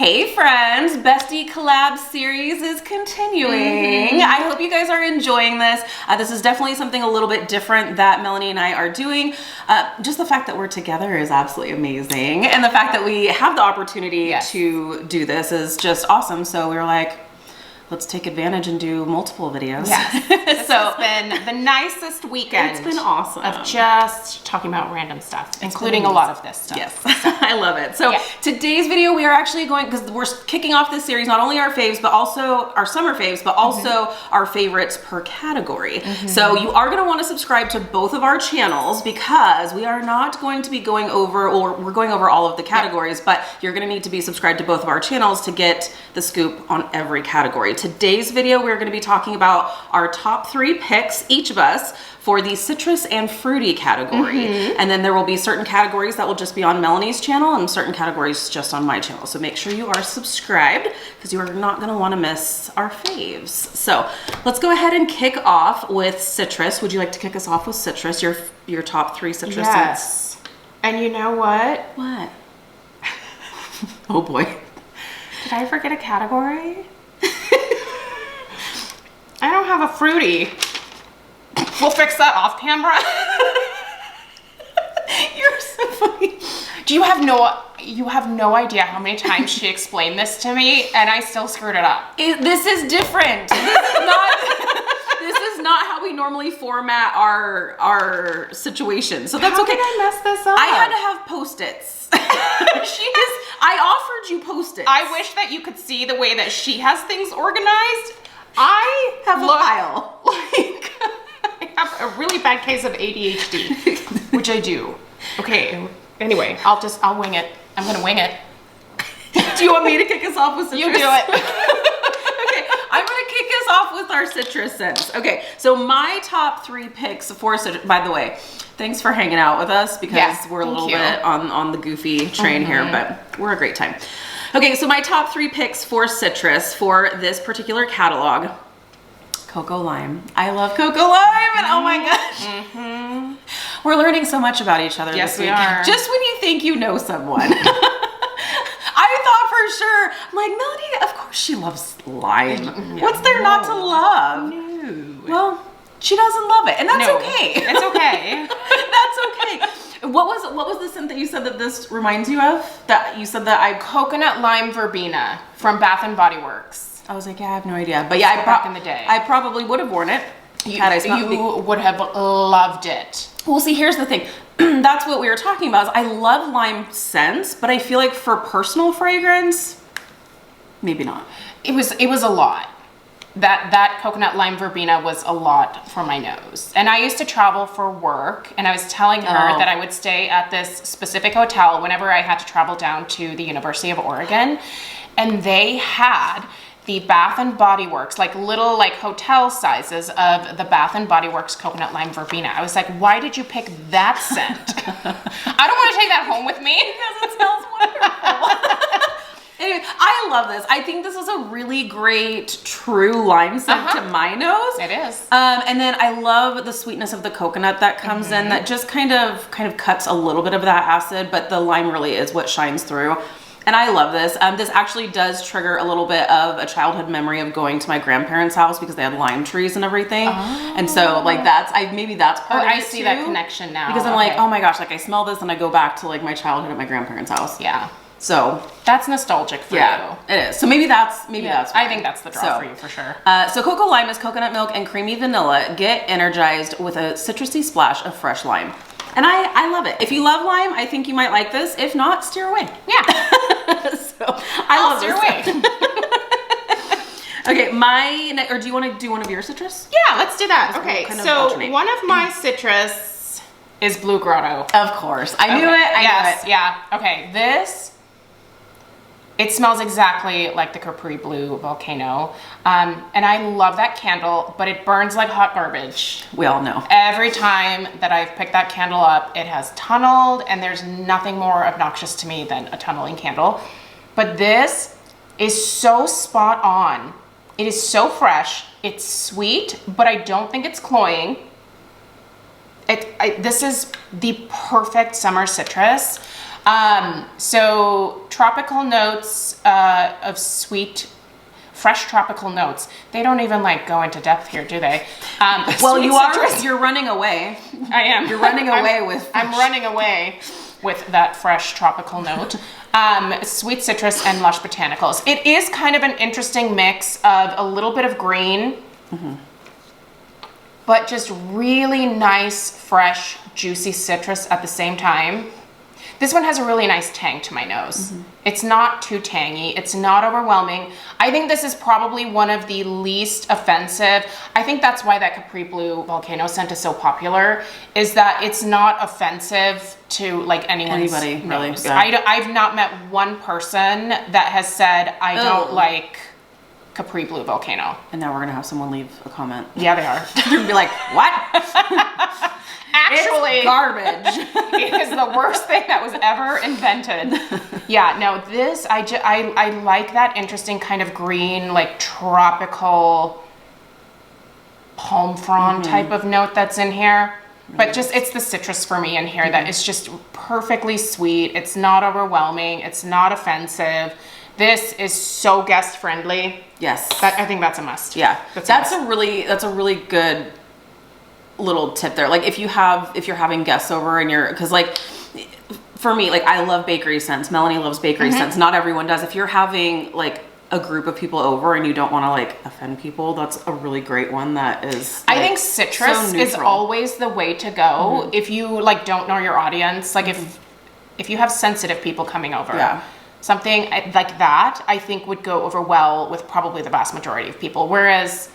Hey friends, Bestie Collab series is continuing. I hope you guys are enjoying this. This is definitely something a little bit different that Melanie and I are doing. Just the fact that we're together is absolutely amazing. And the fact that we have the opportunity to do this is just awesome. So we were like, let's take advantage and do multiple videos. Yes. This has been the nicest weekend. It's been awesome. Of just talking about random stuff, including a lot of this stuff. Yes, I love it. So today's video, we are actually going, because we're kicking off this series, not only our faves, but also our summer faves, but also our favorites per category. So you are gonna wanna subscribe to both of our channels because we are not going to be going over, or we're going over all of the categories, but you're gonna need to be subscribed to both of our channels to get the scoop on every category. Today's video, we're going to be talking about our top 3 picks, each of us, for the citrus and fruity category. And then there will be certain categories that will just be on Melanie's channel and certain categories just on my channel. So make sure you are subscribed because you are not going to want to miss our faves. So let's go ahead and kick off with citrus. Would you like to kick us off with citrus, your top 3 citrus scents? And you know what? What? Oh boy. Did I forget a category? I don't have a fruity. We'll fix that off camera. You're so funny. You have no idea how many times she explained this to me and I still screwed it up. This is different. This is not how we normally format our situation. So that's how okay. Did I mess this up? I had to have Post-its. I offered you Post-its. I wish that you could see the way that she has things organized. I have a pile. Like I have a really bad case of ADHD, which I do. Okay. Anyway, I'll wing it. I'm gonna wing it. Do you want me to kick us off with citrus? You do it. Okay, I'm gonna kick us off with our citrus scents. Okay, so my top 3 picks for citrus. By the way, thanks for hanging out with us because we're a little bit on the goofy train here, but we're a great time. Okay, so my top 3 picks for citrus for this particular catalog. Cocoa Lime. I love Cocoa Lime, and oh my gosh. We're learning so much about each other this week. Yes, we are. Just when you think you know someone. I thought for sure, I'm like, Melanie, of course she loves lime. What's there not to love? No. Well, she doesn't love it, and that's okay. It's okay. That's okay. What was the scent that you said that this reminds you of? That you said that Coconut Lime Verbena from Bath and Body Works. I was like, yeah, I have no idea. But yeah, back in the day. I probably would have worn it. You would have loved it. Well, see, here's the thing. That's what we were talking about. Is I love lime scents, but I feel like for personal fragrance, maybe not. It was a lot. That coconut lime verbena was a lot for my nose. And I used to travel for work, and I was telling her that I would stay at this specific hotel whenever I had to travel down to the University of Oregon, and they had the Bath and Body Works, like little hotel sizes of the Bath and Body Works coconut lime verbena. I was like, why did you pick that scent? I don't want to take that home with me because it smells wonderful. Anyway, I love this. I think this is a really great true lime scent to my nose. It is. And then I love the sweetness of the coconut that comes in that just kind of cuts a little bit of that acid, but the lime really is what shines through. And I love this. This actually does trigger a little bit of a childhood memory of going to my grandparents' house because they had lime trees and everything. And so maybe that's part of it I see too, that connection now. Because I'm like, oh my gosh, I smell this and I go back to my childhood at my grandparents' house. Yeah. So that's nostalgic for you. It is. So maybe that's why. I think that's the draw for you for sure. So Cocoa Lime is coconut milk and creamy vanilla. Get energized with a citrusy splash of fresh lime. And I love it. If you love lime, I think you might like this. If not, steer away. Yeah. So I'll love steer away. away. Okay, or do you want to do one of your citrus? Yeah, let's do that. Okay, so one of my citrus is Blue Grotto. Of course. I knew it. I knew it. Yeah. Okay, it smells exactly like the Capri Blue Volcano. And I love that candle, but it burns like hot garbage. We all know. Every time that I've picked that candle up, it has tunneled, and there's nothing more obnoxious to me than a tunneling candle. But this is so spot on. It is so fresh. It's sweet, but I don't think it's cloying. This is the perfect summer citrus. So tropical notes of sweet, fresh tropical notes. They don't even like go into depth here, do they? Well, you're running away. I am. You're running away with. I'm running away with that fresh tropical note. Sweet citrus and lush botanicals. It is kind of an interesting mix of a little bit of green, but just really nice, fresh, juicy citrus at the same time. This one has a really nice tang to my nose. It's not too tangy. It's not overwhelming. I think this is probably one of the least offensive. I think that's why that Capri Blue volcano scent is so popular, is that it's not offensive to like anybody really. nose. Yeah. I've not met one person that has said, I don't like Capri Blue volcano. And now we're gonna have someone leave a comment. Yeah, they are. They're gonna be like, what? Actually, it's garbage. It is the worst thing that was ever invented. Yeah, no, this, I like that interesting kind of green, like tropical palm frond type of note that's in here. But just, it's the citrus for me in here that is just perfectly sweet. It's not overwhelming. It's not offensive. This is so guest friendly. Yes. I think that's a must. Yeah. That's a really good little tip there. Like if you're having guests over and because like for me, like I love bakery scents. Melanie loves bakery scents. Not everyone does. If you're having like a group of people over and you don't want to like offend people, that's a really great one. That is like, I think citrus so is always the way to go if you like don't know your audience. Like if you have sensitive people coming over, something like that I think would go over well with probably the vast majority of people. Whereas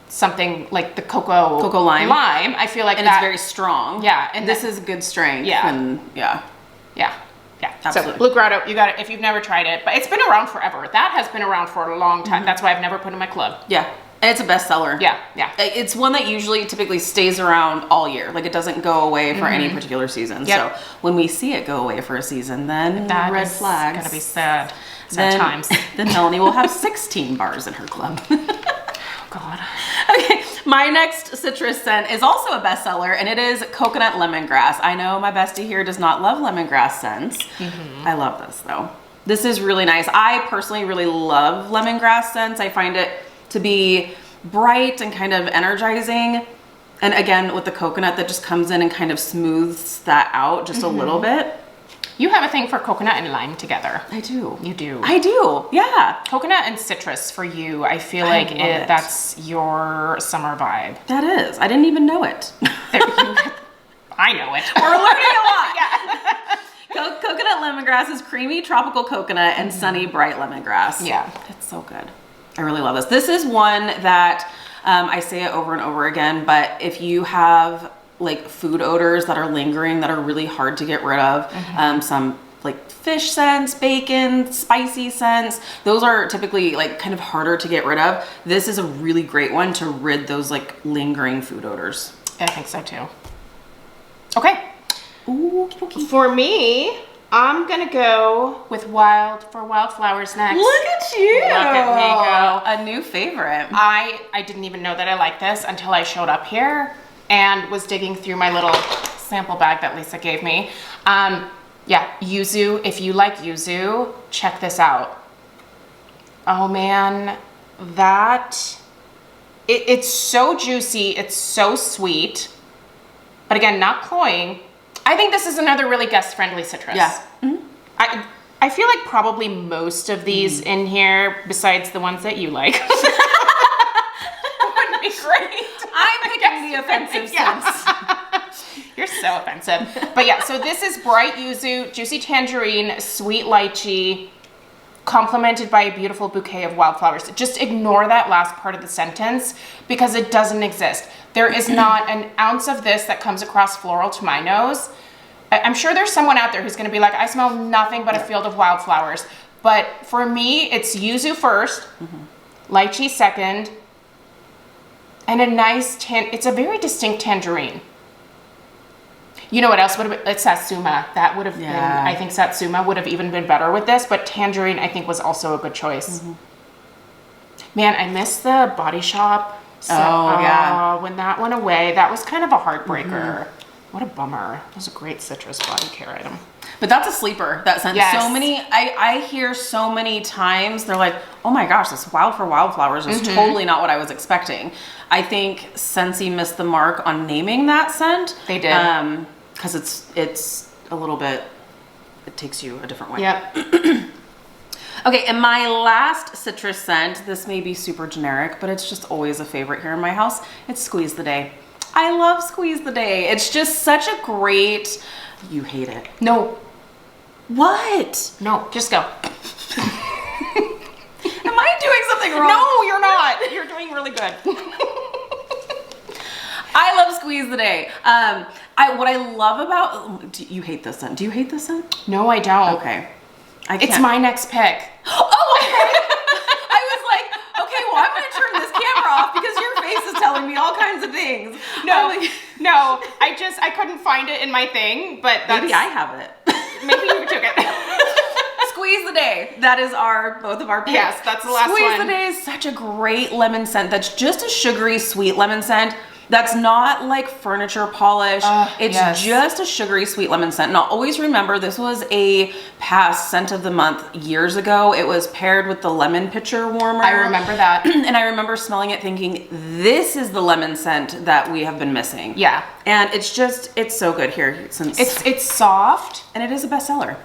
something like the cocoa lime, I feel like it's very strong. Yeah, and this is good strength. Yeah, and yeah, absolutely. So Blue Grotto, you got it if you've never tried it, but it's been around forever. That has been around for a long time. That's why I've never put it in my club. Yeah, and it's a bestseller. Yeah. It's one that typically stays around all year. Like it doesn't go away for any particular season. So when we see it go away for a season, then that red flags. Gonna be sad. Times. Then Melanie will have 16 bars in her club. God. Okay, my next citrus scent is also a bestseller, and it is coconut lemongrass. I know my bestie here does not love lemongrass scents. I love this though. This is really nice. I personally really love lemongrass scents. I find it to be bright and kind of energizing. And again, with the coconut that just comes in and kind of smooths that out just a little bit. You have a thing for coconut and lime together. I do. You do. I do, yeah. Coconut and citrus for you, I feel like that's your summer vibe. That is. I didn't even know it. I know it. We're learning a lot. Coconut lemongrass is creamy tropical coconut and sunny bright lemongrass. Yeah. It's so good. I really love this. This is one that I say it over and over again, but if you have like food odors that are lingering that are really hard to get rid of, some like fish scents, bacon, spicy scents, those are typically like kind of harder to get rid of. This is a really great one to rid those like lingering food odors. I think so too. Okay. Ooh, for me, I'm gonna go with wildflowers next. Look at you! Look at me go. A new favorite. I didn't even know that I liked this until I showed up here and was digging through my little sample bag that Lisa gave me. Yeah, yuzu. If you like yuzu, check this out. Oh man, it's so juicy, it's so sweet, but again, not cloying. I think this is another really guest-friendly citrus. Yeah. I feel like probably most of these in here, besides the ones that you like, would be great. I'm picking the offensive scents. You're so offensive. But yeah, so this is bright yuzu, juicy tangerine, sweet lychee, complemented by a beautiful bouquet of wildflowers. Just ignore that last part of the sentence because it doesn't exist. There is not an ounce of this that comes across floral to my nose. I'm sure there's someone out there who's gonna be like, I smell nothing but a field of wildflowers. But for me, it's yuzu first, lychee second, and a nice it's a very distinct tangerine. You know what else would have been? It's Satsuma. That would have been, I think Satsuma would have even been better with this, but tangerine I think was also a good choice. Man, I miss the Body Shop. So, yeah. When that went away, that was kind of a heartbreaker. What a bummer. That was a great citrus body care item. But that's a sleeper, that scent. Yes. So many, I hear so many times, they're like, oh my gosh, this Wild for Wildflowers is totally not what I was expecting. I think Scentsy missed the mark on naming that scent. They did. Because it's a little bit, it takes you a different way. Yep. Okay, and my last citrus scent, this may be super generic, but it's just always a favorite here in my house. It's Squeeze the Day. I love Squeeze the Day. It's just such a great, you hate it. No. What? No, just go. Am I doing something wrong? No, you're not. You're doing really good. I love Squeeze the Day. What I love about, do you hate this scent? Do you hate this scent? No, I don't. Okay. It's my next pick. Oh, okay. I was like, okay, well, I'm going to turn this camera off because your face is telling me all kinds of things. No, like, no, I couldn't find it in my thing, but that's... Maybe I have it. Maybe you took it. Squeeze the Day. That is both of our picks. Yes, that's the last one. Squeeze the Day is such a great lemon scent. That's just a sugary, sweet lemon scent. That's not like furniture polish. It's just a sugary, sweet lemon scent. And I'll always remember this was a past scent of the month years ago. It was paired with the lemon pitcher warmer. I remember that. And I remember smelling it thinking, this is the lemon scent that we have been missing. Yeah. And it's so good here. Since it's soft. And it is a bestseller.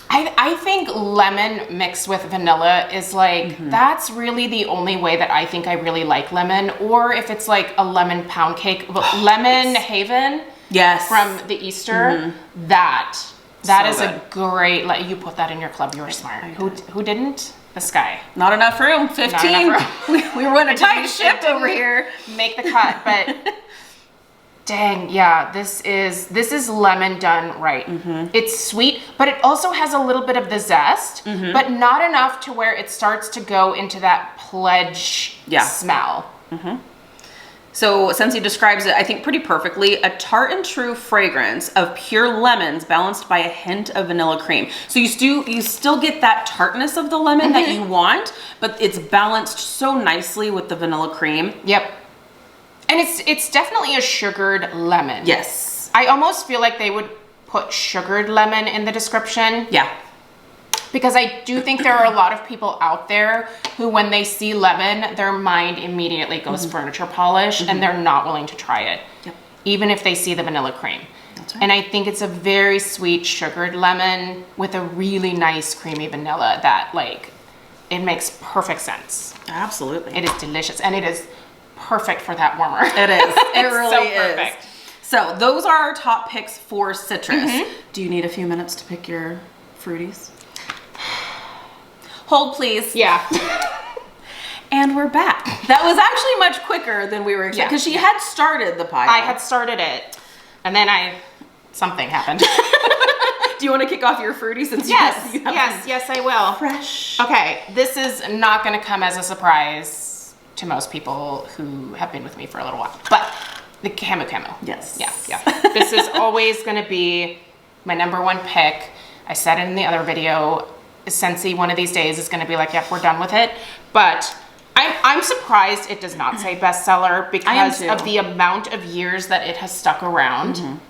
I think lemon mixed with vanilla is like, that's really the only way that I think I really like lemon. Or if it's like a lemon pound cake, Lemon Haven from the Easter, that is a great, you put that in your club, you were smart. Who didn't? This guy. Not enough room, 15. Not enough room. we were in a tight ship over here. Make the cut, but dang, yeah, this is lemon done right. It's sweet, but it also has a little bit of the zest, but not enough to where it starts to go into that pledge smell. So Scentsy describes it, I think, pretty perfectly. A tart and true fragrance of pure lemons balanced by a hint of vanilla cream. So you still get that tartness of the lemon that you want, but it's balanced so nicely with the vanilla cream. Yep. And it's definitely a sugared lemon. Yes. I almost feel like they would put sugared lemon in the description. Yeah. Because I do think there are a lot of people out there who, when they see lemon, their mind immediately goes furniture polish, and they're not willing to try it, even if they see the vanilla cream. That's right. And I think it's a very sweet sugared lemon with a really nice creamy vanilla that, it makes perfect sense. Absolutely. It is delicious, and it is perfect for that warmer. It is. It really so is. Perfect. So those are our top picks for citrus. Do you need a few minutes to pick your fruities? Hold, please. Yeah. And we're back. That was actually much quicker than we were expecting, because she had started the pile. I had started it, and then something happened. Do you want to kick off your fruity since yes, I will. Fresh. Okay, this is not going to come as a surprise to most people who have been with me for a little while, but the Camu. Yes. Yeah. This is always going to be my number one pick. I said it in the other video. Scentsy one of these days is going to be like, yep, we're done with it. But I'm surprised it does not say bestseller because of the amount of years that it has stuck around.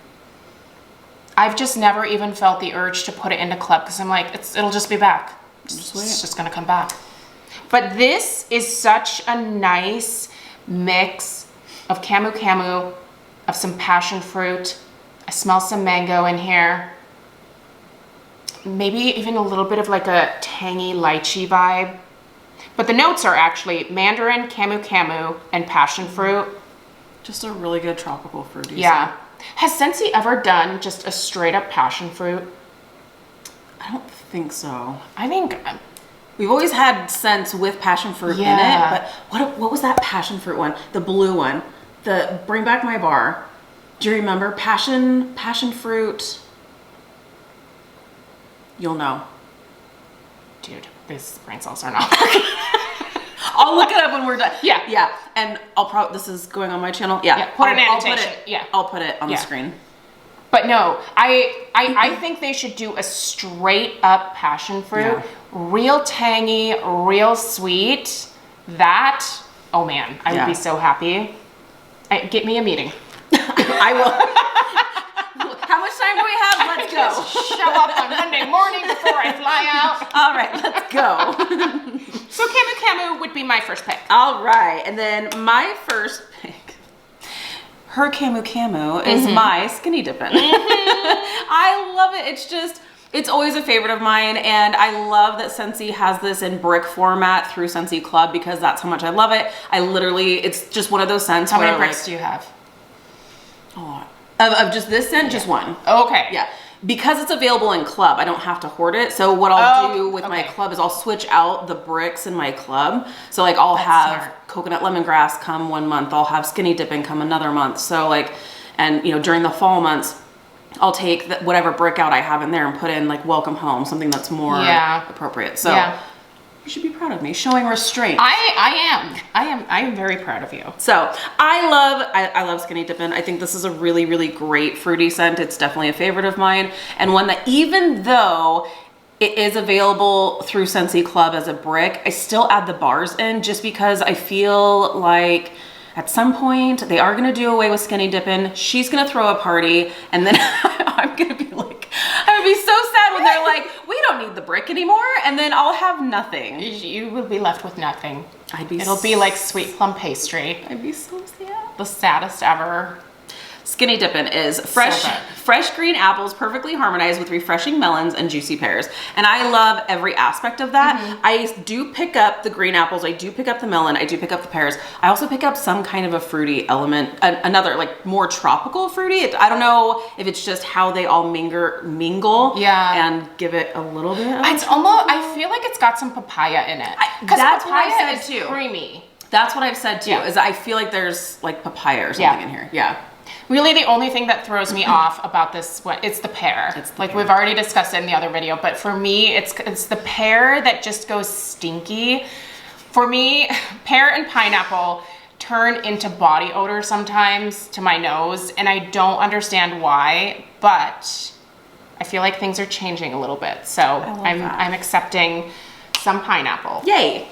I've just never even felt the urge to put it into club because I'm like, it'll just be back. It's just going to come back. But this is such a nice mix of Camu, of some passion fruit. I smell some mango in here. Maybe even a little bit of a tangy lychee vibe. But the notes are actually mandarin, Camu, and passion fruit. Just a really good tropical fruity. Yeah. Has Scentsy ever done just a straight up passion fruit? I don't think so. I think we've always had scents with passion fruit in it, but what was that passion fruit one? The blue one. The Bring Back My Bar. Do you remember passion fruit? You'll know. Dude, these brain cells are not. I'll look it up when we're done. Yeah. And this is going on my channel. Put an annotation. I'll put it on the screen. But no, I think they should do a straight up passion fruit. Yeah. Real tangy, real sweet. That, oh man, I would be so happy. Get me a meeting. I will. How much time do we have? Let's go. Show up on Monday morning before I fly out. All right, let's go. So Camu Camu would be my first pick. All right, and then my first pick, her Camu Camu is my Skinny Dippin'. I love it. It's always a favorite of mine, and I love that Scentsy has this in brick format through Scentsy Club because that's how much I love it. It's just one of those scents. How many bricks do you have? A lot. Of just this scent, just one. Okay. Yeah. Because it's available in club, I don't have to hoard it. So what I'll do with my club is I'll switch out the bricks in my club. So like I'll have coconut lemongrass come 1 month. I'll have Skinny Dippin' come another month. So like, and you know, during the fall months, I'll take whatever brick out I have in there and put in like Welcome Home, something that's more appropriate. So you should be proud of me, showing restraint. I am very proud of you. So I love Skinny Dippin'. I think this is a really, really great fruity scent. It's definitely a favorite of mine, and one that even though it is available through Scentsy Club as a brick, I still add the bars in just because I feel like at some point they are gonna do away with Skinny Dippin'. She's gonna throw a party, and then I'm gonna be so sad when they're like, we don't need the brick anymore, and then I'll have nothing. You will be left with nothing. It'll be like sweet plum pastry. I'd be so sad. The saddest ever. Skinny Dippin' is fresh green apples perfectly harmonized with refreshing melons and juicy pears. And I love every aspect of that. I do pick up the green apples, I do pick up the melon, I do pick up the pears. I also pick up some kind of a fruity element, another like more tropical fruity. I don't know if it's just how they all mingle and give it a little bit of it's almost, I feel like it's got some papaya in it. Because papaya is creamy. That's what I've said too, is I feel like there's like papaya or something in here. Yeah. Really, the only thing that throws me off about this one, it's the pear. We've already discussed it in the other video, but for me, it's the pear that just goes stinky. For me, pear and pineapple turn into body odor sometimes to my nose, and I don't understand why, but I feel like things are changing a little bit. So I'm accepting some pineapple. Yay.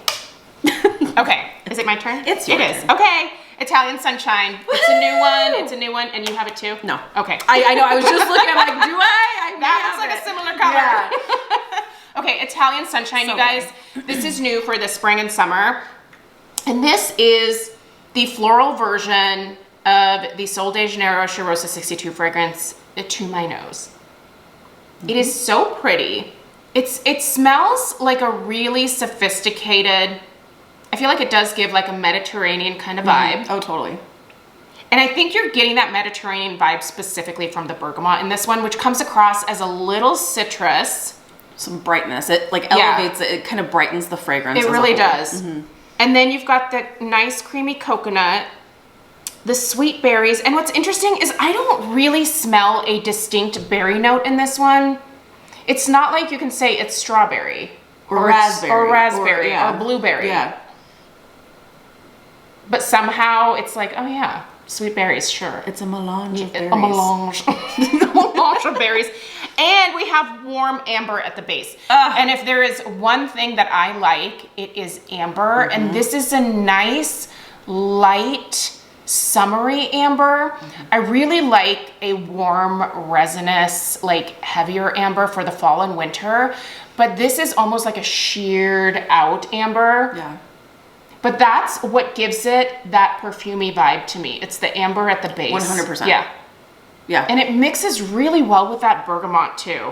Okay, is it my turn? It's your turn. Okay. Italian Sunshine. It's a new one. It's a new one, and you have it too? No. Okay. I know. I was just looking. I'm like, do I? That looks like a similar color. Yeah. Okay, Italian Sunshine, you guys. This is new for the spring and summer, and this is the floral version of the Sol de Janeiro Cheirosa 62 fragrance to my nose. It is so pretty. It smells like a really sophisticated. I feel like it does give like a Mediterranean kind of vibe. Oh, totally. And I think you're getting that Mediterranean vibe specifically from the bergamot in this one, which comes across as a little citrus. Some brightness. It like elevates it. It kind of brightens the fragrance. It really does. And then you've got the nice creamy coconut, the sweet berries. And what's interesting is I don't really smell a distinct berry note in this one. It's not like you can say it's strawberry or raspberry or blueberry. Yeah. But somehow it's like, oh yeah, sweet berries, sure. It's a melange of berries. A melange. A melange of berries. And we have warm amber at the base. And if there is one thing that I like, it is amber. And this is a nice, light, summery amber. I really like a warm, resinous, like heavier amber for the fall and winter. But this is almost like a sheared out amber. Yeah. But that's what gives it that perfumey vibe to me. It's the amber at the base. 100%. Yeah. Yeah. And it mixes really well with that bergamot too.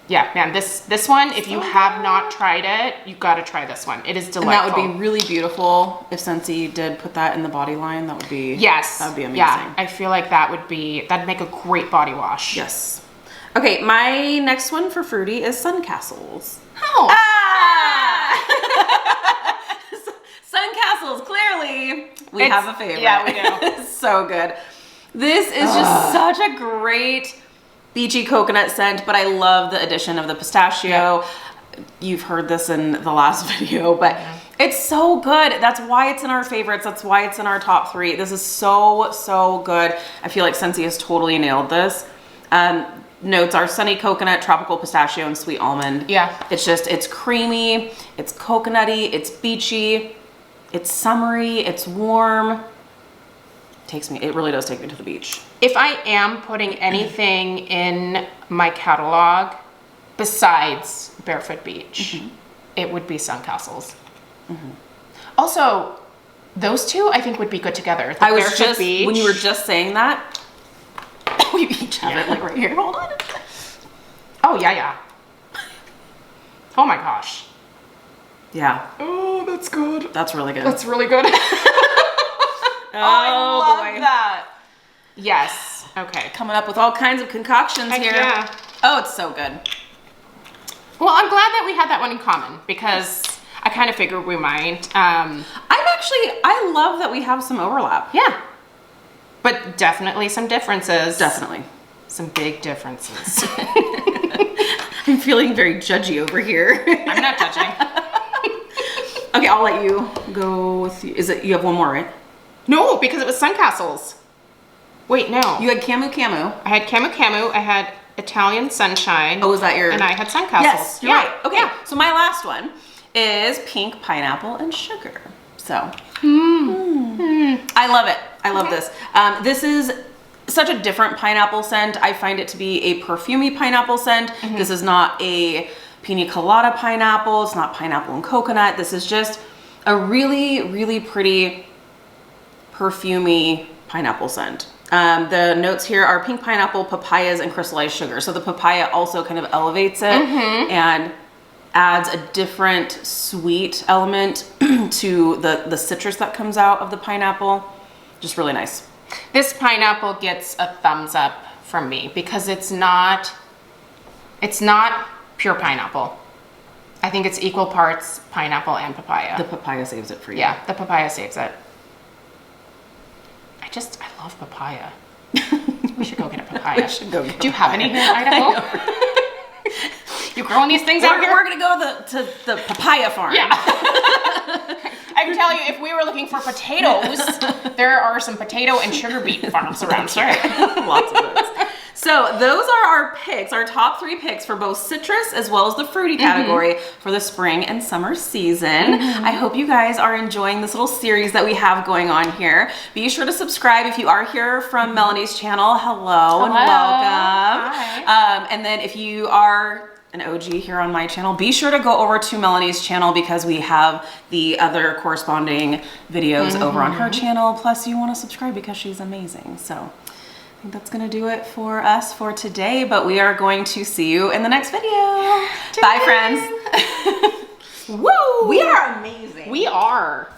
Yeah, man, this one, if you have not tried it, you've got to try this one. It is delightful. And that would be really beautiful if Scentsy did put that in the body line. That would be that would be amazing. Yeah, I feel like that'd make a great body wash. Yes. Okay, my next one for fruity is Sun Castles. Oh. Sun Castles, clearly we have a favorite. Yeah, we do. It's so good. This is just such a great beachy coconut scent, but I love the addition of the pistachio. You've heard this in the last video, but it's so good. That's why it's in our favorites. That's why it's in our top 3. This is so, so good. I feel like Scentsy has totally nailed this. Notes are sunny coconut, tropical pistachio, and sweet almond. Yeah. It's creamy, it's coconutty, it's beachy, it's summery, it's warm. it really does take me to the beach. If I am putting anything in my catalog besides Barefoot Beach, it would be Suncastles. Also, those two I think would be good together. I was just, when you were just saying that, we each have it like right here. Hold on. Oh, yeah. Oh my gosh. Yeah. Oh, that's good. That's really good. That's really good. I love that. Yes. Okay. Coming up with all kinds of concoctions here. Yeah. Oh, it's so good. Well, I'm glad that we had that one in common because I kind of figured we might. I love that we have some overlap. Yeah. But definitely some differences. Definitely. Some big differences. I'm feeling very judgy over here. I'm not judging. Okay, I'll let you go with, you have one more, right? No, because it was Suncastles. Wait, no. You had Camu Camu. I had Camu Camu. I had Italian Sunshine. Oh, was that your? And I had Suncastles. Yes, you're right. Okay, so my last one is pink pineapple and sugar. So, I love it. I love this. This is such a different pineapple scent. I find it to be a perfumey pineapple scent. This is not a pina colada pineapple. It's not pineapple and coconut. This is just a really, really pretty perfumey pineapple scent. The notes here are pink pineapple, papayas, and crystallized sugar. So the papaya also kind of elevates it and adds a different sweet element to the citrus that comes out of the pineapple. Just really nice. This pineapple gets a thumbs up from me because it's not pure pineapple. I think it's equal parts pineapple and papaya. The papaya saves it for you. Yeah, the papaya saves it. I love papaya. We should go get a papaya. We should go get Do you have any here in Idaho? You growing these things out here? We're gonna go to the papaya farm. Yeah. I can tell you, if we were looking for potatoes, there are some potato and sugar beet farms around here. Lots of those. So those are our picks, our top 3 picks for both citrus as well as the fruity category for the spring and summer season. I hope you guys are enjoying this little series that we have going on here. Be sure to subscribe if you are here from Melanie's channel. Hello and welcome. Hi. And then if you are an OG here on my channel, be sure to go over to Melanie's channel because we have the other corresponding videos over on her channel. Plus you want to subscribe because she's amazing. So I think that's gonna do it for us for today, but we are going to see you in the next video. Bye, friends. Woo! We are amazing. We are.